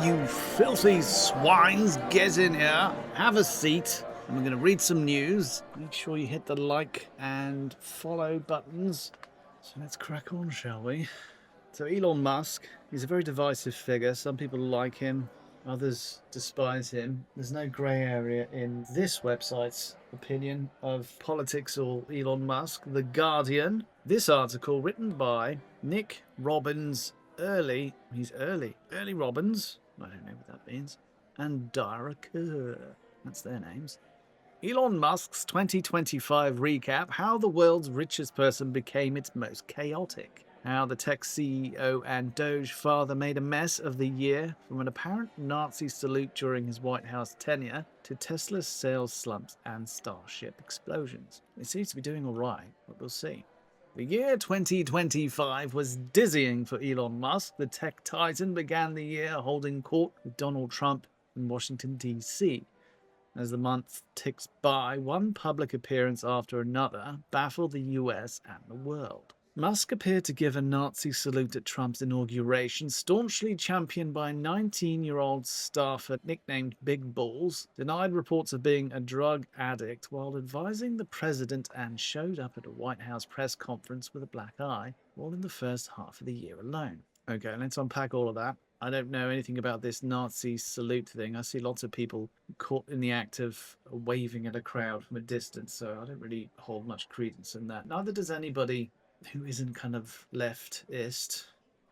you filthy swines, get in here, have a seat, and we're going to read some news. Make sure you hit the like and follow buttons. So let's crack on, shall we? So Elon Musk, he's a very divisive figure. Some people like him, others despise him. There's no grey area in this website's opinion of politics or Elon Musk. The Guardian. This article written by Nick Robbins Early. He's early. Early Robbins. I don't know what that means. And Dara Kerr. That's their names. Elon Musk's 2025 recap: how the world's richest person became its most chaotic. How the tech CEO and Doge father made a mess of the year, from an apparent Nazi salute during his White House tenure to Tesla's sales slumps and Starship explosions. It seems to be doing all right, but we'll see. The year 2025 was dizzying for Elon Musk. The tech titan began the year holding court with Donald Trump in Washington, D.C. As the month ticks by, one public appearance after another baffled the US and the world. Musk appeared to give a Nazi salute at Trump's inauguration, staunchly championed by a 19-year-old staffer nicknamed Big Balls, denied reports of being a drug addict while advising the president, and showed up at a White House press conference with a black eye, all in the first half of the year alone. Okay, let's unpack all of that. I don't know anything about this Nazi salute thing. I see lots of people caught in the act of waving at a crowd from a distance, so I don't really hold much credence in that. Neither does anybody who isn't kind of leftist.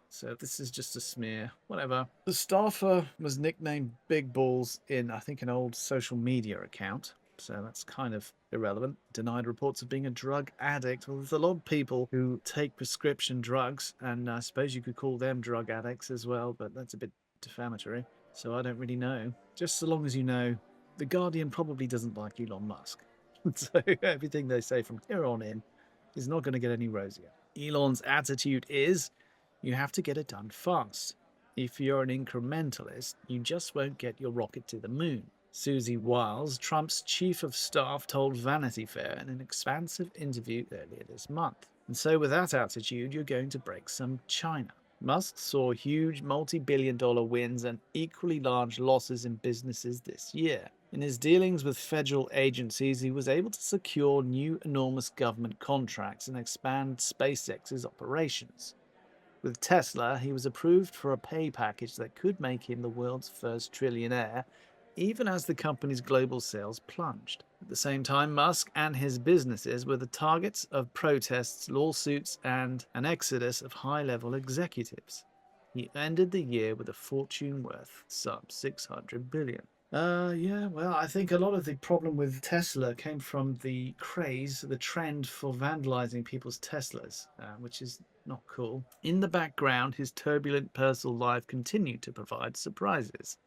So this is just a smear. Whatever. The staffer was nicknamed Big Balls in, I think, an old social media account. So that's kind of irrelevant. Denied reports of being a drug addict. Well, there's a lot of people who take prescription drugs, and I suppose you could call them drug addicts as well, but that's a bit defamatory. So I don't really know. Just so long as you know, The Guardian probably doesn't like Elon Musk. So everything they say from here on in is not going to get any rosier. Elon's attitude is, you have to get it done fast. If you're an incrementalist, you just won't get your rocket to the moon. Susie Wiles, Trump's chief of staff, told Vanity Fair in an expansive interview earlier this month. And so with that attitude, you're going to break some China. Musk saw huge multi-billion-dollar wins and equally large losses in businesses this year. In his dealings with federal agencies, he was able to secure new enormous government contracts and expand SpaceX's operations. With Tesla, he was approved for a pay package that could make him the world's first trillionaire, even as the company's global sales plunged. At the same time, Musk and his businesses were the targets of protests, lawsuits, and an exodus of high-level executives. He ended the year with a fortune worth some $600 billion. I think a lot of the problem with Tesla came from the craze, the trend for vandalizing people's Teslas, which is not cool. In the background, his turbulent personal life continued to provide surprises.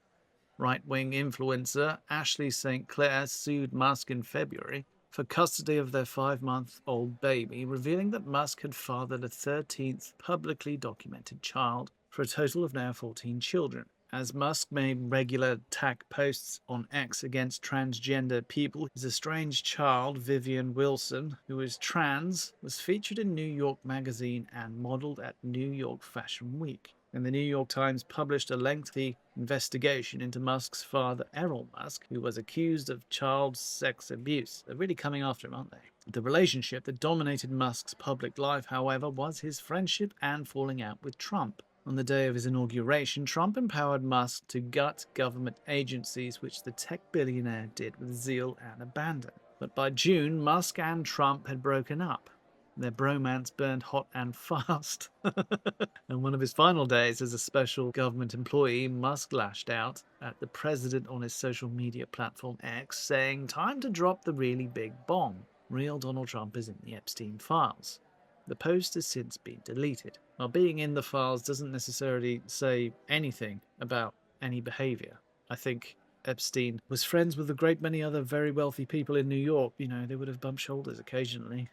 Right-wing influencer Ashley St. Clair sued Musk in February for custody of their 5-month-old baby, revealing that Musk had fathered a 13th publicly documented child, for a total of now 14 children. As Musk made regular attack posts on X against transgender people, his estranged child, Vivian Wilson, who is trans, was featured in New York Magazine and modeled at New York Fashion Week. And the New York Times published a lengthy investigation into Musk's father, Errol Musk, who was accused of child sex abuse. They're really coming after him, aren't they? The relationship that dominated Musk's public life, however, was his friendship and falling out with Trump. On the day of his inauguration, Trump empowered Musk to gut government agencies, which the tech billionaire did with zeal and abandon. But by June, Musk and Trump had broken up. Their bromance burned hot and fast. And one of his final days as a special government employee, Musk lashed out at the president on his social media platform X, saying, "Time to drop the really big bomb. Real Donald Trump is in the Epstein files." The post has since been deleted. While being in the files doesn't necessarily say anything about any behavior. I think Epstein was friends with a great many other very wealthy people in New York. You know, they would have bumped shoulders occasionally.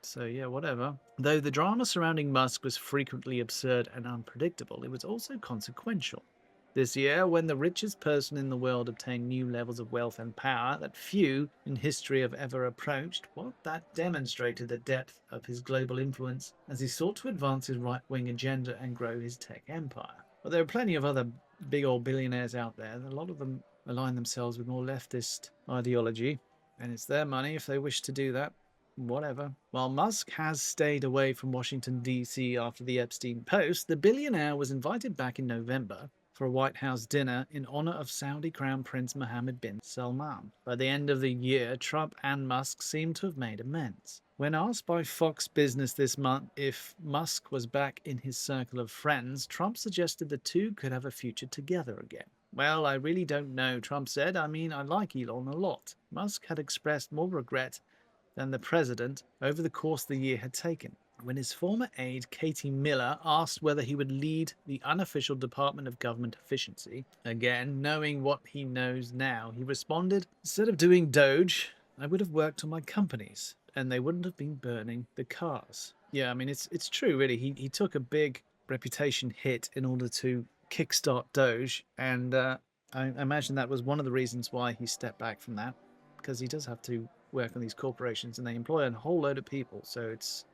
So yeah, whatever. Though the drama surrounding Musk was frequently absurd and unpredictable, it was also consequential. This year, when the richest person in the world obtained new levels of wealth and power that few in history have ever approached, that demonstrated the depth of his global influence as he sought to advance his right-wing agenda and grow his tech empire. But there are plenty of other big old billionaires out there, a lot of them align themselves with more leftist ideology, and it's their money if they wish to do that. Whatever. While Musk has stayed away from Washington, D.C. after the Epstein post, the billionaire was invited back in November for a White House dinner in honor of Saudi Crown Prince Mohammed bin Salman. By the end of the year, Trump and Musk seem to have made amends. When asked by Fox Business this month if Musk was back in his circle of friends, Trump suggested the two could have a future together again. Well, I really don't know, Trump said. I mean, I like Elon a lot. Musk had expressed more regret than the president over the course the year had taken. When his former aide, Katie Miller, asked whether he would lead the unofficial Department of Government Efficiency, again, knowing what he knows now, he responded, "Instead of doing Doge, I would have worked on my companies, and they wouldn't have been burning the cars." Yeah, I mean, it's true, really. He took a big reputation hit in order to kickstart Doge, and I imagine that was one of the reasons why he stepped back from that, because he does have to work on these corporations and they employ a whole load of people. So it's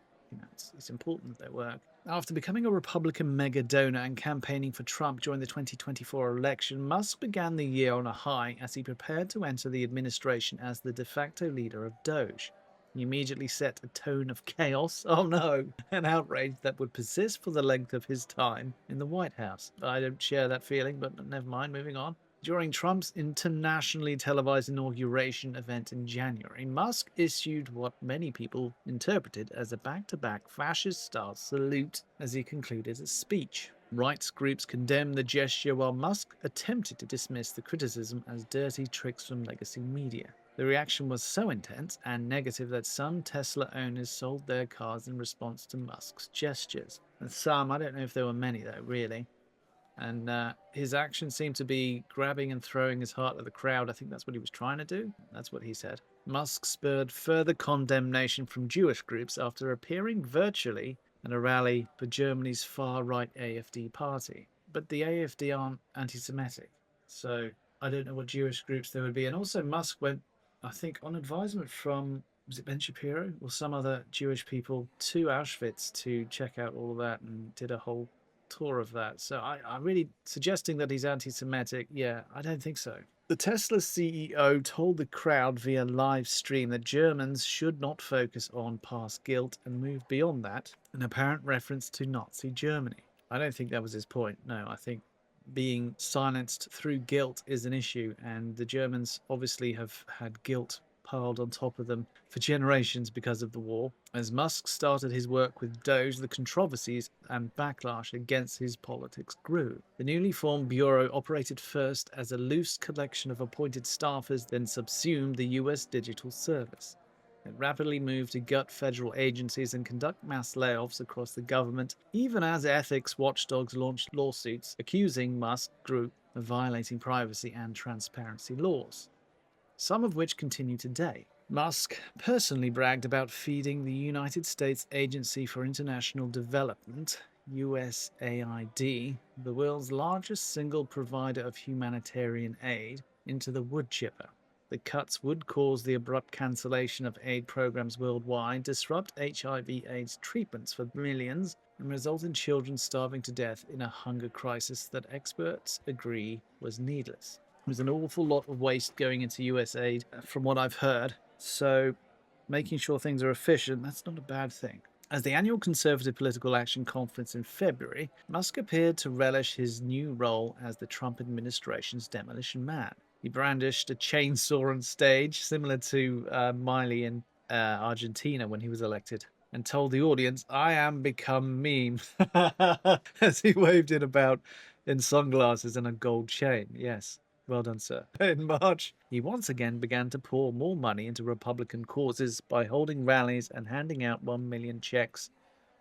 important that they work. After becoming a Republican mega donor and campaigning for Trump during the 2024 election, Musk began the year on a high as he prepared to enter the administration as the de facto leader of Doge. He immediately set a tone of chaos, oh no, and outrage that would persist for the length of his time in the White House. I don't share that feeling, but never mind, moving on. During Trump's internationally televised inauguration event in January, Musk issued what many people interpreted as a back-to-back fascist-style salute as he concluded his speech. Rights groups condemned the gesture while Musk attempted to dismiss the criticism as dirty tricks from legacy media. The reaction was so intense and negative that some Tesla owners sold their cars in response to Musk's gestures. And some, I don't know if there were many though, really. And his actions seemed to be grabbing and throwing his heart at the crowd. I think that's what he was trying to do. That's what he said. Musk spurred further condemnation from Jewish groups after appearing virtually at a rally for Germany's far-right AfD party. But the AfD aren't anti-Semitic, so I don't know what Jewish groups there would be. And also Musk went, I think, on advisement from, was it Ben Shapiro or some other Jewish people, to Auschwitz to check out all of that and did a whole tour of that. So I'm really suggesting that he's anti-Semitic. Yeah, I don't think so. The Tesla CEO told the crowd via live stream that Germans should not focus on past guilt and move beyond that, an apparent reference to Nazi Germany. I don't think that was his point. No, I think being silenced through guilt is an issue, and the Germans obviously have had guilt piled on top of them for generations because of the war. As Musk started his work with Doge, the controversies and backlash against his politics grew. The newly formed bureau operated first as a loose collection of appointed staffers, then subsumed the US Digital Service. It rapidly moved to gut federal agencies and conduct mass layoffs across the government, even as ethics watchdogs launched lawsuits accusing Musk Group of violating privacy and transparency laws, some of which continue today. Musk personally bragged about feeding the United States Agency for International Development, USAID, the world's largest single provider of humanitarian aid, into the wood chipper. The cuts would cause the abrupt cancellation of aid programs worldwide, disrupt HIV/AIDS treatments for millions, and result in children starving to death in a hunger crisis that experts agree was needless. There's an awful lot of waste going into USAID, from what I've heard. So making sure things are efficient, that's not a bad thing. At the annual Conservative Political Action Conference in February, Musk appeared to relish his new role as the Trump administration's demolition man. He brandished a chainsaw on stage, similar to Miley in Argentina when he was elected, and told the audience, "I am become meme," as he waved it about in sunglasses and a gold chain. Yes. Well done, sir. In March, he once again began to pour more money into Republican causes by holding rallies and handing out 1 million checks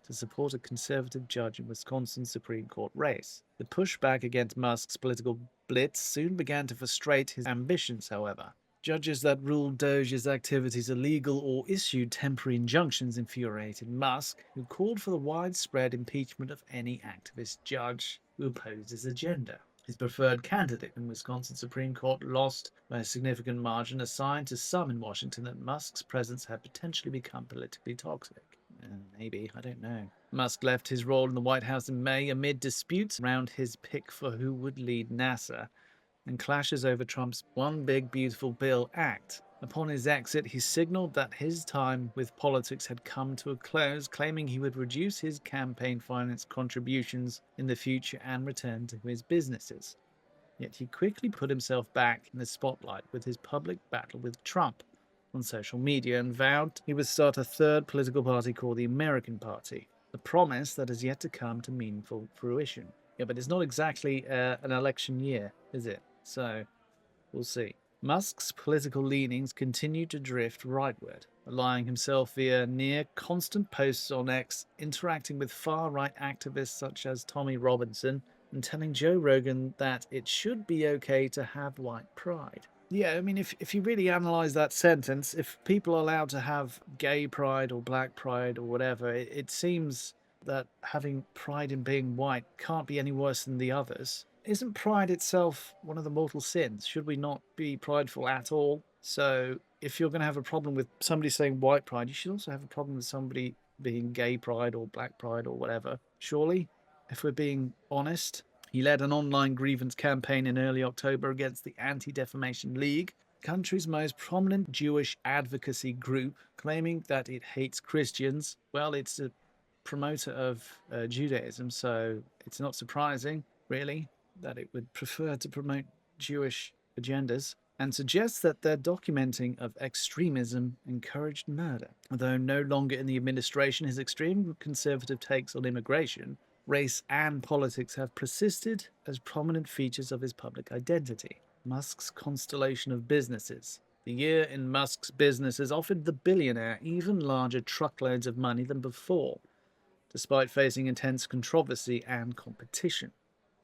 to support a conservative judge in Wisconsin's Supreme Court race. The pushback against Musk's political blitz soon began to frustrate his ambitions, however. Judges that ruled Doge's activities illegal or issued temporary injunctions infuriated Musk, who called for the widespread impeachment of any activist judge who opposed his agenda. His preferred candidate in Wisconsin Supreme Court lost by a significant margin, a sign to some in Washington that Musk's presence had potentially become politically toxic. Maybe, I don't know. Musk left his role in the White House in May amid disputes around his pick for who would lead NASA and clashes over Trump's One Big Beautiful Bill Act. Upon his exit, he signaled that his time with politics had come to a close, claiming he would reduce his campaign finance contributions in the future and return to his businesses. Yet he quickly put himself back in the spotlight with his public battle with Trump on social media and vowed he would start a third political party called the American Party, a promise that has yet to come to meaningful fruition. Yeah, but it's not exactly an election year, is it? So, we'll see. Musk's political leanings continue to drift rightward, allying himself via near constant posts on X, interacting with far-right activists such as Tommy Robinson, and telling Joe Rogan that it should be okay to have white pride. Yeah, I mean, if you really analyze that sentence, if people are allowed to have gay pride or black pride or whatever, it seems that having pride in being white can't be any worse than the others. Isn't pride itself one of the mortal sins? Should we not be prideful at all? So, if you're going to have a problem with somebody saying white pride, you should also have a problem with somebody being gay pride or black pride or whatever. Surely, if we're being honest. He led an online grievance campaign in early October against the Anti-Defamation League, the country's most prominent Jewish advocacy group, claiming that it hates Christians. Well, it's a promoter of Judaism, so it's not surprising, really, that it would prefer to promote Jewish agendas, and suggests that their documenting of extremism encouraged murder. Although no longer in the administration, his extreme conservative takes on immigration, race, and politics have persisted as prominent features of his public identity. Musk's constellation of businesses. The year in Musk's businesses offered the billionaire even larger truckloads of money than before, despite facing intense controversy and competition.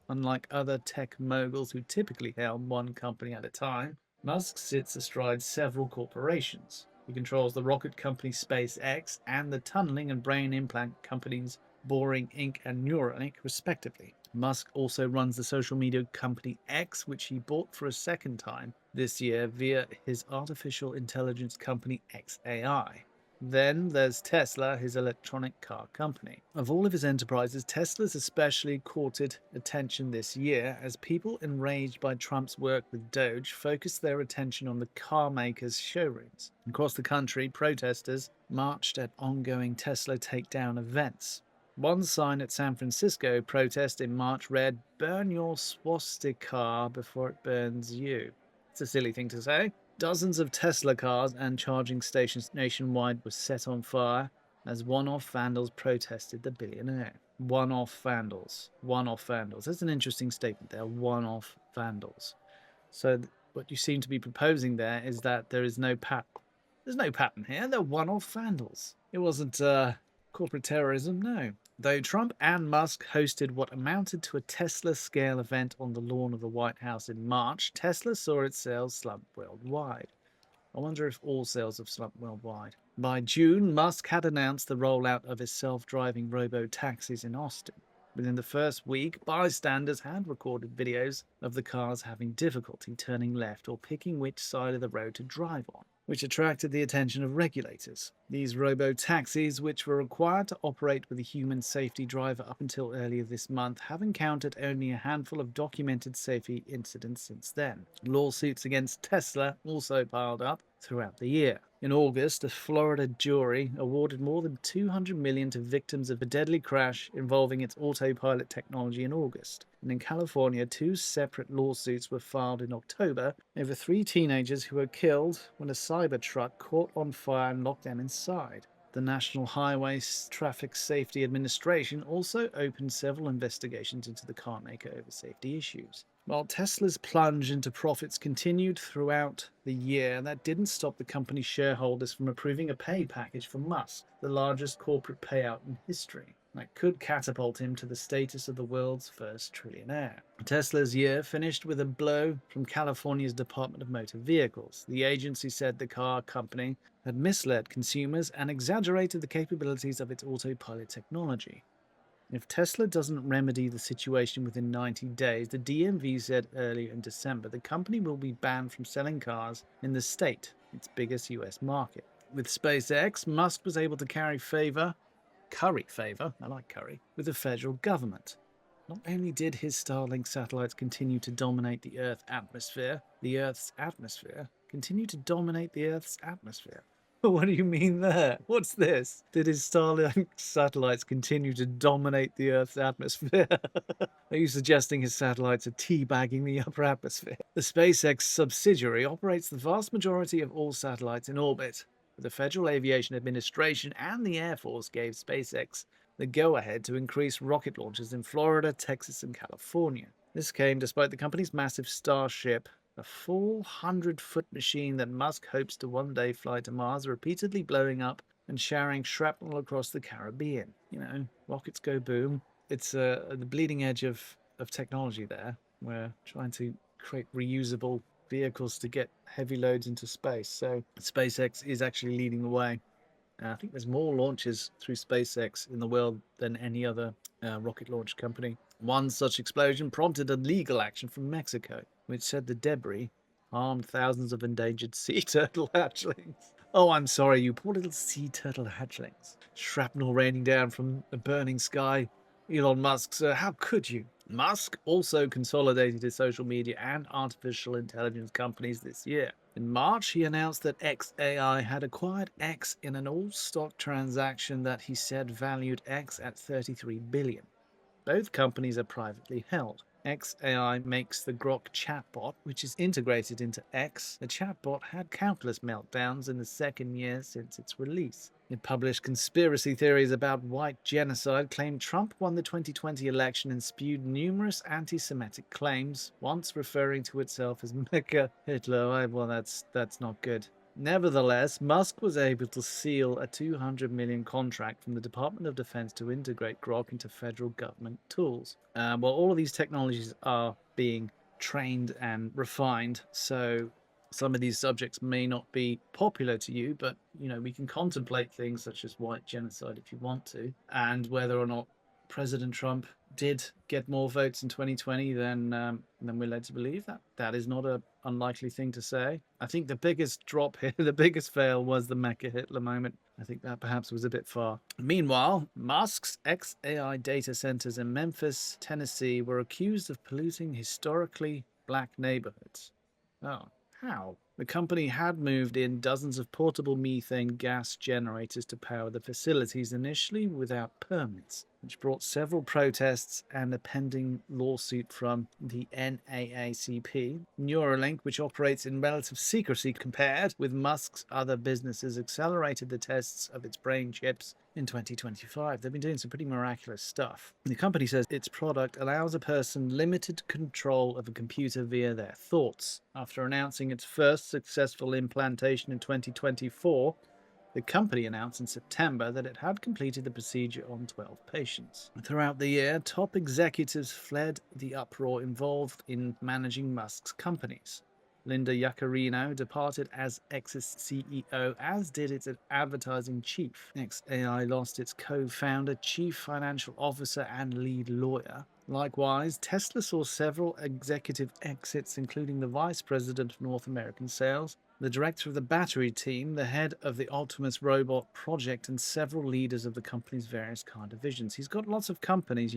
Unlike other tech moguls who typically helm one company at a time, Musk sits astride several corporations. He controls the rocket company SpaceX and the tunneling and brain implant companies Boring Inc. and Neuralink, respectively. Musk also runs the social media company X, which he bought for a second time this year via his artificial intelligence company xAI. Then there's Tesla, his electronic car company. Of all of his enterprises, Tesla's especially courted attention this year as people enraged by Trump's work with Doge focused their attention on the car maker's showrooms. Across the country, protesters marched at ongoing Tesla takedown events. One sign at San Francisco protest in March read, "Burn your swastika before it burns you." It's a silly thing to say. Dozens of Tesla cars and charging stations nationwide were set on fire as one-off vandals protested the billionaire. One-off vandals. One-off vandals. That's an interesting statement there. One-off vandals. So what you seem to be proposing there is that there is no pattern. There's no pattern here. They're one-off vandals. It wasn't corporate terrorism, no. Though Trump and Musk hosted what amounted to a Tesla-scale event on the lawn of the White House in March, Tesla saw its sales slump worldwide. I wonder if all sales have slumped worldwide. By June, Musk had announced the rollout of his self-driving robo-taxis in Austin. Within the first week, bystanders had recorded videos of the cars having difficulty turning left or picking which side of the road to drive on, which attracted the attention of regulators. These robo-taxis, which were required to operate with a human safety driver up until earlier this month, have encountered only a handful of documented safety incidents since then. Lawsuits against Tesla also piled up throughout the year. In August, a Florida jury awarded more than $200 million to victims of a deadly crash involving its autopilot technology in August. And in California, two separate lawsuits were filed in October over 3 teenagers who were killed when a cyber truck caught on fire and locked them inside. The National Highway Traffic Safety Administration also opened several investigations into the car maker over safety issues. While Tesla's plunge into profits continued throughout the year, that didn't stop the company's shareholders from approving a pay package for Musk, the largest corporate payout in history. That could catapult him to the status of the world's first trillionaire. Tesla's year finished with a blow from California's Department of Motor Vehicles. The agency said the car company had misled consumers and exaggerated the capabilities of its autopilot technology. If Tesla doesn't remedy the situation within 90 days, the DMV said earlier in December, the company will be banned from selling cars in the state, its biggest US market. With SpaceX, Musk was able to carry favor curry favour, I like curry, with the federal government. Not only did his Starlink satellites continue to dominate the Earth's atmosphere continue to dominate the Earth's atmosphere. What do you mean there? What's this? Did his Starlink satellites continue to dominate the Earth's atmosphere? Are you suggesting his satellites are teabagging the upper atmosphere? The SpaceX subsidiary operates the vast majority of all satellites in orbit. The Federal Aviation Administration and the Air Force gave SpaceX the go-ahead to increase rocket launches in Florida, Texas, and California. This came despite the company's massive Starship, a 400-foot machine that Musk hopes to one day fly to Mars, repeatedly blowing up and showering shrapnel across the Caribbean. You know, rockets go boom. It's the bleeding edge of technology there. We're trying to create reusable vehicles to get heavy loads into space. So SpaceX is actually leading the way. I think there's more launches through SpaceX in the world than any other rocket launch company. One such explosion prompted a legal action from Mexico, which said the debris harmed thousands of endangered sea turtle hatchlings. Oh, I'm sorry, you poor little sea turtle hatchlings. Shrapnel raining down from a burning sky. Elon Musk, sir, how could you? Musk also consolidated his social media and artificial intelligence companies this year. In March, he announced that xAI had acquired X in an all-stock transaction that he said valued X at $33 billion. Both companies are privately held. xAI makes the Grok chatbot, which is integrated into X. The chatbot had countless meltdowns in the second year since its release. It published conspiracy theories about white genocide, claimed Trump won the 2020 election, and spewed numerous anti-Semitic claims, once referring to itself as Mecca Hitler. Well, that's not good. Nevertheless, Musk was able to seal a $200 million contract from the Department of Defense to integrate Grok into federal government tools. Well, all of these technologies are being trained and refined, so some of these subjects may not be popular to you, but we can contemplate things such as white genocide if you want to, and whether or not President Trump did get more votes in 2020 than we're led to believe. That is not an unlikely thing to say. I think the biggest drop here, the biggest fail, was the Mecca Hitler moment. I think that perhaps was a bit far. Meanwhile, Musk's xAI data centers in Memphis, Tennessee were accused of polluting historically black neighborhoods. Oh, how? The company had moved in dozens of portable methane gas generators to power the facilities, initially without permits, which brought several protests and a pending lawsuit from the NAACP. Neuralink, which operates in relative secrecy compared with Musk's other businesses, accelerated the tests of its brain chips in 2025. They've been doing some pretty miraculous stuff. The company says its product allows a person limited control of a computer via their thoughts. After announcing its first successful implantation in 2024, the company announced in September that it had completed the procedure on 12 patients. Throughout the year, top executives fled the uproar involved in managing Musk's companies. Linda Yaccarino departed as X's CEO, as did its advertising chief. xAI lost its co-founder, chief financial officer, and lead lawyer. Likewise, Tesla saw several executive exits, including the vice president of North American sales, the director of the battery team, the head of the Optimus robot project, and several leaders of the company's various car divisions. He's got lots of companies,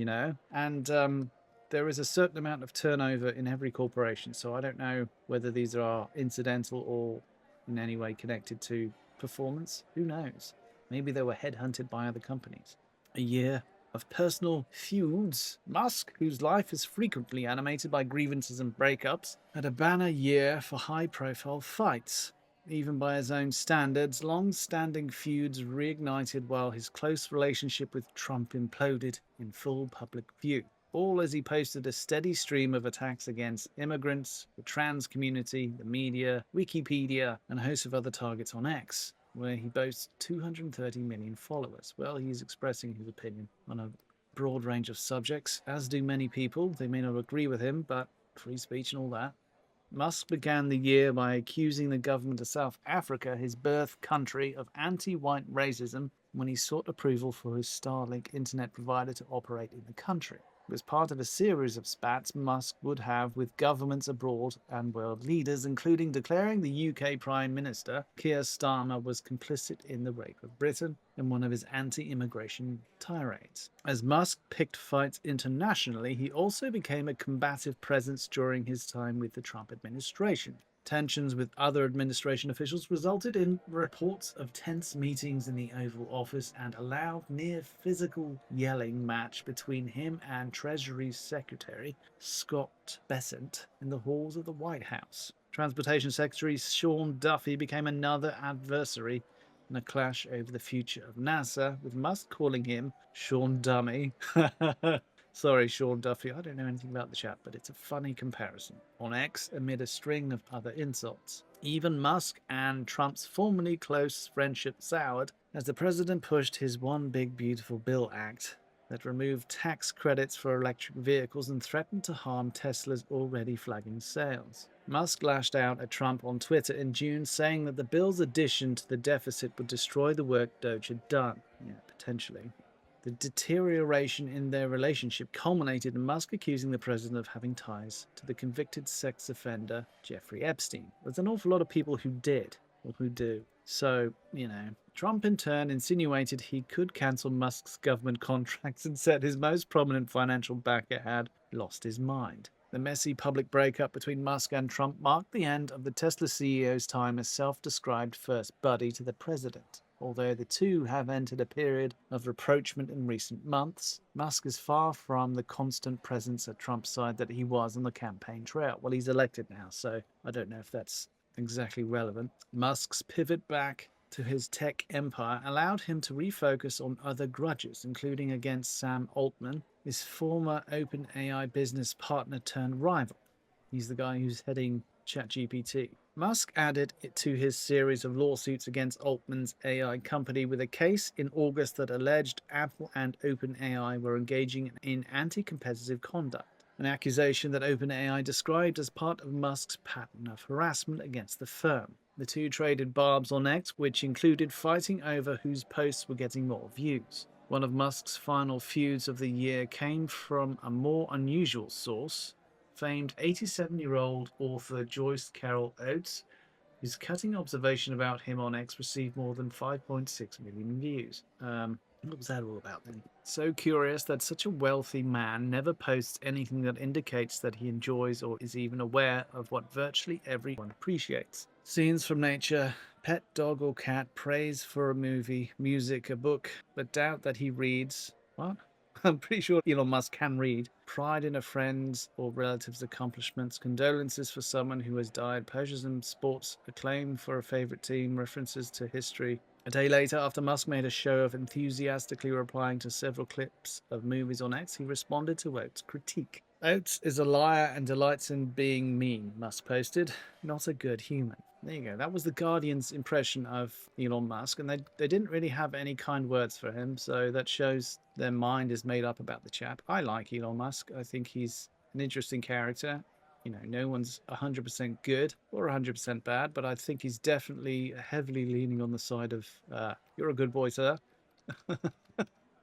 and there is a certain amount of turnover in every corporation, so I don't know whether these are incidental or in any way connected to performance. Who knows? Maybe they were headhunted by other companies. A year of personal feuds. Musk, whose life is frequently animated by grievances and breakups, had a banner year for high-profile fights. Even by his own standards, long-standing feuds reignited while his close relationship with Trump imploded in full public view. All as he posted a steady stream of attacks against immigrants, the trans community, the media, Wikipedia, and a host of other targets on X, where he boasts 230 million followers. Well, he's expressing his opinion on a broad range of subjects, as do many people. They may not agree with him, but free speech and all that. Musk began the year by accusing the government of South Africa, his birth country, of anti-white racism when he sought approval for his Starlink internet provider to operate in the country. It was part of a series of spats Musk would have with governments abroad and world leaders, including declaring the UK Prime Minister Keir Starmer was complicit in the rape of Britain in one of his anti-immigration tirades. As Musk picked fights internationally, he also became a combative presence during his time with the Trump administration. Tensions with other administration officials resulted in reports of tense meetings in the Oval Office and a loud, near-physical yelling match between him and Treasury Secretary Scott Bessent in the halls of the White House. Transportation Secretary Sean Duffy became another adversary in a clash over the future of NASA, with Musk calling him Sean Dummy. Sorry, Sean Duffy, I don't know anything about the chap, but it's a funny comparison. On X, amid a string of other insults. Even Musk and Trump's formerly close friendship soured as the president pushed his One Big Beautiful Bill Act that removed tax credits for electric vehicles and threatened to harm Tesla's already flagging sales. Musk lashed out at Trump on Twitter in June, saying that the bill's addition to the deficit would destroy the work Doge had done. Yeah, potentially. The deterioration in their relationship culminated in Musk accusing the president of having ties to the convicted sex offender Jeffrey Epstein. There's an awful lot of people who did, or who do. So, Trump in turn insinuated he could cancel Musk's government contracts and said his most prominent financial backer had lost his mind. The messy public breakup between Musk and Trump marked the end of the Tesla CEO's time as self-described first buddy to the president. Although the two have entered a period of rapprochement in recent months, Musk is far from the constant presence at Trump's side that he was on the campaign trail. Well, he's elected now, so I don't know if that's exactly relevant. Musk's pivot back to his tech empire allowed him to refocus on other grudges, including against Sam Altman, his former OpenAI business partner turned rival. He's the guy who's heading ChatGPT. Musk added it to his series of lawsuits against Altman's AI company with a case in August that alleged Apple and OpenAI were engaging in anti-competitive conduct, an accusation that OpenAI described as part of Musk's pattern of harassment against the firm. The two traded barbs on X, which included fighting over whose posts were getting more views. One of Musk's final feuds of the year came from a more unusual source, famed 87-year-old author Joyce Carol Oates, whose cutting observation about him on X received more than 5.6 million views. What was that all about then? So curious that such a wealthy man never posts anything that indicates that he enjoys or is even aware of what virtually everyone appreciates. Scenes from nature, pet dog or cat, praise for a movie, music, a book, but doubt that he reads. What? I'm pretty sure Elon Musk can read. Pride in a friend's or relative's accomplishments, condolences for someone who has died, pleasures in sports, acclaim for a favorite team, references to history. A day later, after Musk made a show of enthusiastically replying to several clips of movies on X, he responded to Oates' critique. Oates is a liar and delights in being mean, Musk posted. Not a good human. There you go. That was the Guardian's impression of Elon Musk, and they didn't really have any kind words for him, so that shows their mind is made up about the chap. I like Elon Musk. I think he's an interesting character. No one's 100% good or 100% bad, but I think he's definitely heavily leaning on the side of, you're a good boy, sir.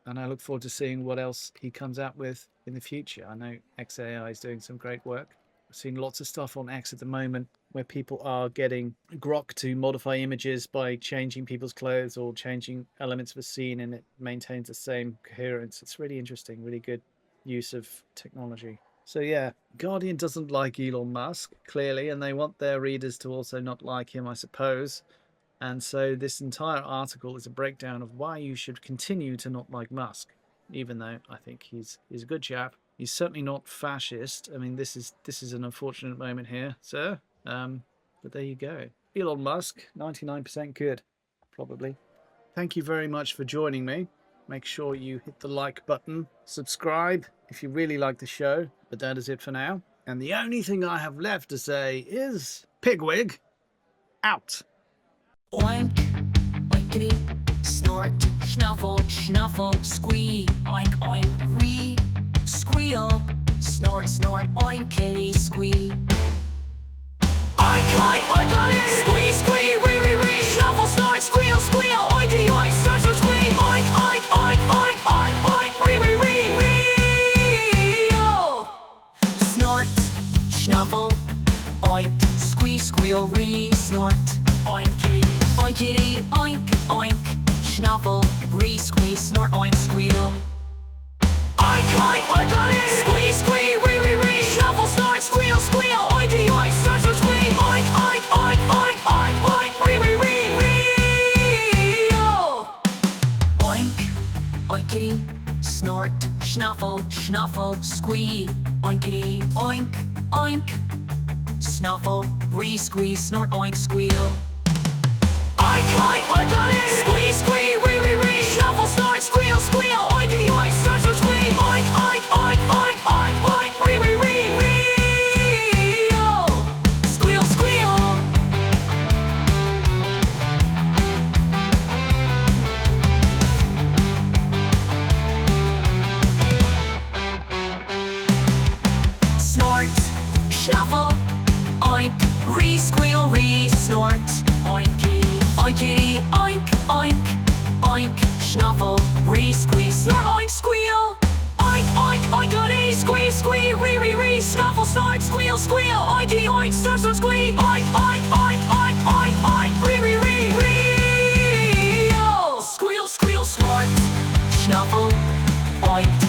And I look forward to seeing what else he comes out with in the future. I know XAI is doing some great work. I've seen lots of stuff on X at the moment where people are getting Grok to modify images by changing people's clothes or changing elements of a scene, and it maintains the same coherence. It's really interesting, really good use of technology. So yeah, Guardian doesn't like Elon Musk, clearly, and they want their readers to also not like him, I suppose. And so this entire article is a breakdown of why you should continue to not like Musk, even though I think he's a good chap. He's certainly not fascist. I mean, this is an unfortunate moment here, sir. But there you go. Elon Musk, 99% good, probably. Thank you very much for joining me. Make sure you hit the like button, subscribe if you really like the show. But that is it for now. And the only thing I have left to say is Pigwig out. Oink, oinkity, snort, snuffle, snuffle, squee, oink, oink, wee, squeal, snort, snort, oink, kitty, squee. Oink, oink, oink, oink, squee, squee, wee, wee, wee, snuffle, snort, squeal, squeal, oinky, oink, snort, snort, squee, oink, oink, oink, oink, oink, oink, wee, wee, wee, wee. squeal, re, snort, oinkity, oinkity, oink, oink, snuffle, re, squeeze, snort, oink, squeal. Oink, oink, oink, oink, squeeze, squeeze, re, re, re, snuffle, snort, squeal, squeal, oinky, oink, snort, snort, squeal, oink, oink, oink, oink, oink, oink, re, re, re, re, oink, oinkity, snort, snuffle, snuffle, squeal, oinkity, oink, oink, snuffle, re, squeeze, snort, oink, squeal. Oink, oink, oink, oink, squeeze, squeeze, re, re, re, snuffle, snort, squeal, squeal, oinky, oink, snort, snort, squeal, oink, oink, oink, oink, oink, oink, re, re, re, re, squeal, squeal. Snort, snuffle, oink, re, squeal, re, snort, oinky, oinkity, oink, oink, oink, snuffle, re, squeeze, snort, oink, squeal, oink, oink, oinkity, squeeze, squeeze, re, re, re, snuffle, snort, squeal, squeal, oinky, oink, snort, snort, squeal, oink, oink, oink, oink, oink, oink, re, re, re, re, squeal, squeal, snort, snuffle, oink.